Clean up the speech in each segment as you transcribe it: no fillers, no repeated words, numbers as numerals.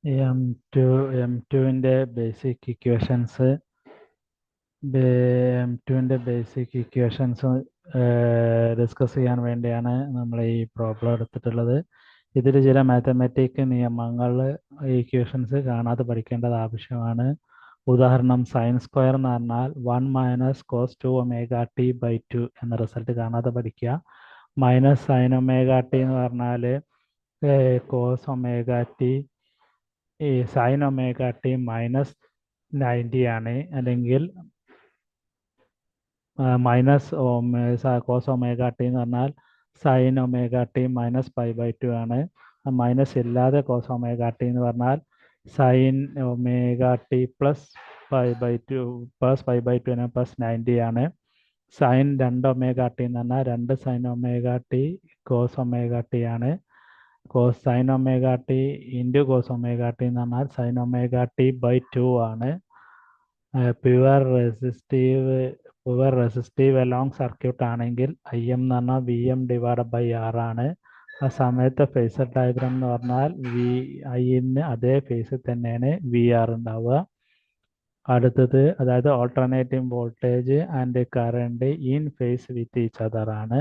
M ടുവിൻ്റെ basic equations discuss ചെയ്യാൻ വേണ്ടിയാണ് നമ്മൾ ഈ പ്രോബ്ലം എടുത്തിട്ടുള്ളത്. ഇതിൽ ചില മാത്തമാറ്റിക് നിയമങ്ങൾ ഇക്വേഷൻസ് കാണാതെ പഠിക്കേണ്ടത് ആവശ്യമാണ്. ഉദാഹരണം സൈൻ സ്ക്വയർ എന്ന് പറഞ്ഞാൽ 1 - cos 2ωt/2 എന്ന റിസൾട്ട് കാണാതെ പഠിക്കുക. മൈനസ് സൈൻ ഒമേഗ ടി എന്ന് പറഞ്ഞാൽ cos omega t sine omega t -90 ആണ്. അല്ലെങ്കിൽ മൈനസ് കോസ് ഒമേഗ ടി എന്ന് പറഞ്ഞാൽ സൈൻ ഒമേഗ ടി -π/2 ആണ്. മൈനസ് ഇല്ലാതെ കോസ് ഒമേഗ ടി എന്ന് പറഞ്ഞാൽ സൈൻ ഒമേഗ ടി +π/2 +π/2 ആണ്. സൈൻ 2 ഒമേഗ ടി എന്ന് പറഞ്ഞാൽ 2 sine omega t cos omega t ആണ്. Sine omega t into cos omega t എന്ന് പറഞ്ഞാൽ സൈൻ ഒമേഗ ടി/2 ആണ്. പ്യുവർ റെസിസ്റ്റീവ് അലോങ് സർക്യൂട്ട് ആണെങ്കിൽ IM എന്ന് പറഞ്ഞാൽ VM/R ആണ്. ആ സമയത്ത് ഫേസർ ഡയഗ്രാം എന്ന് പറഞ്ഞാൽ IN അതേ ഫേസിൽ തന്നെയാണ് VR ഉണ്ടാവുക. അടുത്തത് അതായത് alternating voltage and current in phase with each other ആണ്.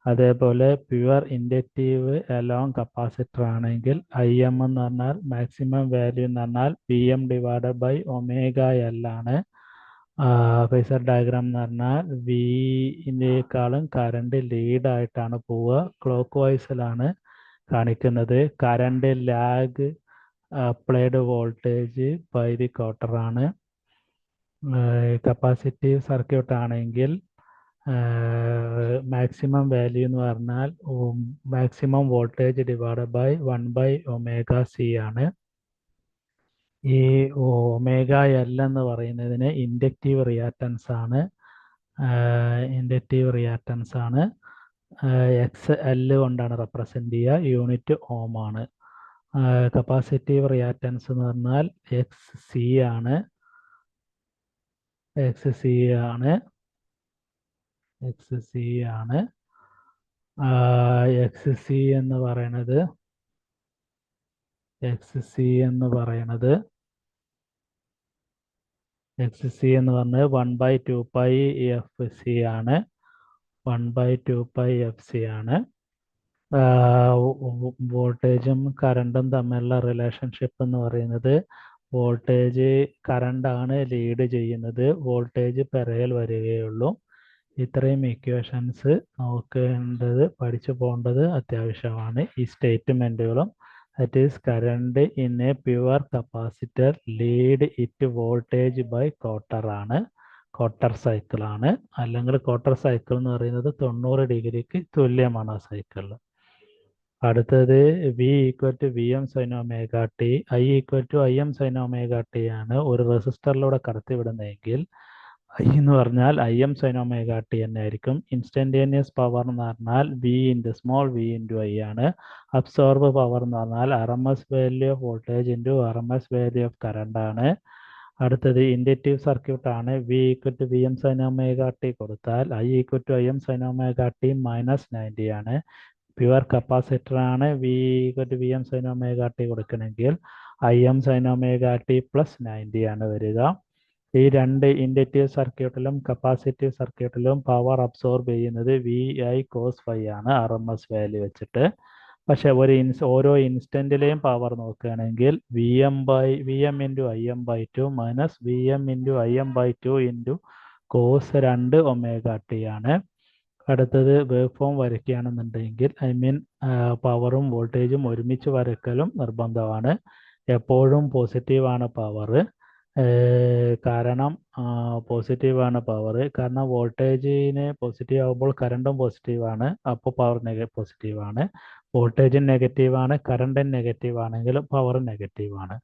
അതേപോലെ പ്യുവർ ഇൻഡക്റ്റീവ് അലോങ് കപ്പാസിറ്റർ ആണെങ്കിൽ IM എന്ന് പറഞ്ഞാൽ മാക്സിമം വാല്യൂ എന്ന് പറഞ്ഞാൽ VM/ωL ആണ്. ഫേസർ ഡയഗ്രാം എന്ന് പറഞ്ഞാൽ വിനേക്കാളും കറണ്ട് ലീഡായിട്ടാണ് പോവുക. ക്ലോക്ക് വൈസിലാണ് കാണിക്കുന്നത്. Current lag applied voltage by the quarter ആണ്. കപ്പാസിറ്റീവ് സർക്യൂട്ട് ആണെങ്കിൽ മാക്സിമം വാല്യൂ എന്ന് പറഞ്ഞാൽ മാക്സിമം വോൾട്ടേജ് / 1/ωc ആണ്. ഈ ωL എന്ന് പറയുന്നതിന് ഇൻഡക്റ്റീവ് റിയാക്റ്റൻസ് ആണ്. XL കൊണ്ടാണ് റെപ്രസെൻ്റ് ചെയ്യുക. യൂണിറ്റ് ഓം ആണ്. കപ്പാസിറ്റീവ് റിയാക്റ്റൻസ് എന്ന് പറഞ്ഞാൽ XC ആണ്. XC എന്ന് പറയുന്നത് XC എന്ന് പറഞ്ഞത് 1/2πfc ആണ്. 1/2πfc ആണ്. വോൾട്ടേജും കറണ്ടും തമ്മിലുള്ള റിലേഷൻഷിപ്പ് എന്ന് പറയുന്നത് വോൾട്ടേജ് കറണ്ടാണ് ലീഡ് ചെയ്യുന്നത്. വോൾട്ടേജ് പിറകിൽ വരികയുള്ളൂ. ഇത്രയും ഇക്വേഷൻസ് പഠിച്ചു പോകേണ്ടത് അത്യാവശ്യമാണ്. ഈ സ്റ്റേറ്റ്മെൻറ്റുകളും that is current in a pure capacitor lead it voltage by quarter ആണ്. ക്വാർട്ടർ സൈക്കിളാണ്. അല്ലെങ്കിൽ ക്വാർട്ടർ സൈക്കിൾ എന്ന് പറയുന്നത് 90 ഡിഗ്രിക്ക് തുല്യമാണ് ആ സൈക്കിളിൽ. അടുത്തത് V = VM sin ωt, I = IM sin ωt ആണ്. ഒരു റെസിസ്റ്ററിലൂടെ കടത്തിവിടുന്നതെങ്കിൽ I എന്ന് പറഞ്ഞാൽ IM sin ωt തന്നെ ആയിരിക്കും. ഇൻസ്റ്റന്റേനിയസ് പവർ എന്ന് പറഞ്ഞാൽ V × I ആണ്. അബ്സോർബ് പവർ എന്ന് പറഞ്ഞാൽ RMS value of voltage into RMS value of current ആണ്. അടുത്തത് ഇൻഡക്റ്റീവ് സർക്യൂട്ട് ആണ്. V = VM sin ωt കൊടുത്താൽ I = IM sin ωt -90 ആണ്. പ്യുവർ കപ്പാസിറ്റർ ആണ്. V = VM sin ωt കൊടുക്കണമെങ്കിൽ IM sin ωt +90 ആണ് വരിക. ഈ രണ്ട് ഇൻഡക്റ്റീവ് സർക്യൂട്ടിലും കപ്പാസിറ്റീവ് സർക്യൂട്ടിലും പവർ അബ്സോർബ് ചെയ്യുന്നത് VI cos φ ആണ് RMS വാല്യൂ വെച്ചിട്ട്. പക്ഷെ ഓരോ ഇൻസ്റ്റന്റിലെയും പവർ നോക്കുകയാണെങ്കിൽ VM × IM/2 VM × IM/2 cos 2 ωt ആണ്. അടുത്തത് വേവ് ഫോം വരയ്ക്കുകയാണെന്നുണ്ടെങ്കിൽ പവറും വോൾട്ടേജും ഒരുമിച്ച് വരയ്ക്കലും നിർബന്ധമാണ്. എപ്പോഴും പോസിറ്റീവാണ് പവർ. കാരണം വോൾട്ടേജിന് പോസിറ്റീവ് ആകുമ്പോൾ കറണ്ടും പോസിറ്റീവാണ്. അപ്പോൾ പവർ പോസിറ്റീവാണ്. വോൾട്ടേജും നെഗറ്റീവാണ്. കറണ്ടും നെഗറ്റീവ് ആണെങ്കിൽ പവർ നെഗറ്റീവാണ്.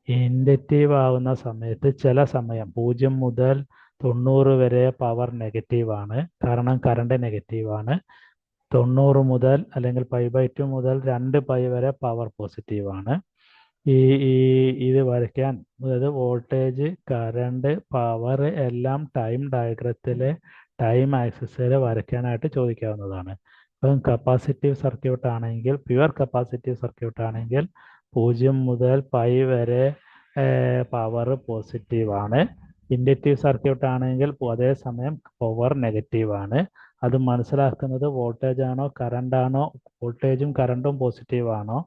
ഇൻഡക്റ്റീവ് ആവുന്ന സമയത്ത് ചില സമയം 0 മുതൽ 90 വരെ പവർ നെഗറ്റീവാണ്. കാരണം കറണ്ട് നെഗറ്റീവാണ്. 90 മുതൽ അല്ലെങ്കിൽ π/2 മുതൽ 2π വരെ പവർ പോസിറ്റീവാണ്. ഇത് വരയ്ക്കാൻ, അതായത് വോൾട്ടേജ്, കറണ്ട്, പവർ എല്ലാം ടൈം ഡയഗ്രത്തിലെ ടൈം ആക്സിസിൽ വരയ്ക്കാനായിട്ട് ചോദിക്കാവുന്നതാണ്. ഇപ്പം കപ്പാസിറ്റീവ് സർക്യൂട്ട് ആണെങ്കിൽ, പ്യുവർ കപ്പാസിറ്റീവ് സർക്യൂട്ട് ആണെങ്കിൽ 0 മുതൽ പൈ വരെ പവർ പോസിറ്റീവ് ആണ്. ഇൻഡക്റ്റീവ് സർക്യൂട്ട് ആണെങ്കിൽ അതേസമയം പവർ നെഗറ്റീവ് ആണ്. അത് മനസ്സിലാക്കുന്നത് വോൾട്ടേജ് ആണോ കറണ്ട് ആണോ, വോൾട്ടേജും കറണ്ടും പോസിറ്റീവ് ആണോ,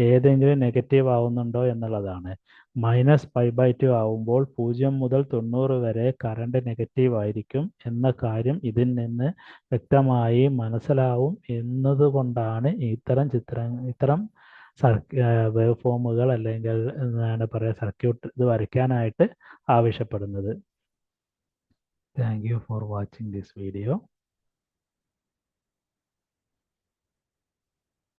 ഏതെങ്കിലും നെഗറ്റീവ് ആവുന്നുണ്ടോ എന്നുള്ളതാണ്. -π/2 ആവുമ്പോൾ 0 മുതൽ 90 വരെ കറണ്ട് നെഗറ്റീവ് ആയിരിക്കും എന്ന കാര്യം ഇതിൽ നിന്ന് വ്യക്തമായി മനസ്സിലാവും എന്നതുകൊണ്ടാണ് ഇത്തരം വേവ് ഫോമുകൾ അല്ലെങ്കിൽ എന്താണ് പറയുക സർക്യൂട്ട് ഇത് വരയ്ക്കാനായിട്ട് ആവശ്യപ്പെടുന്നത്. Thank you for watching this video.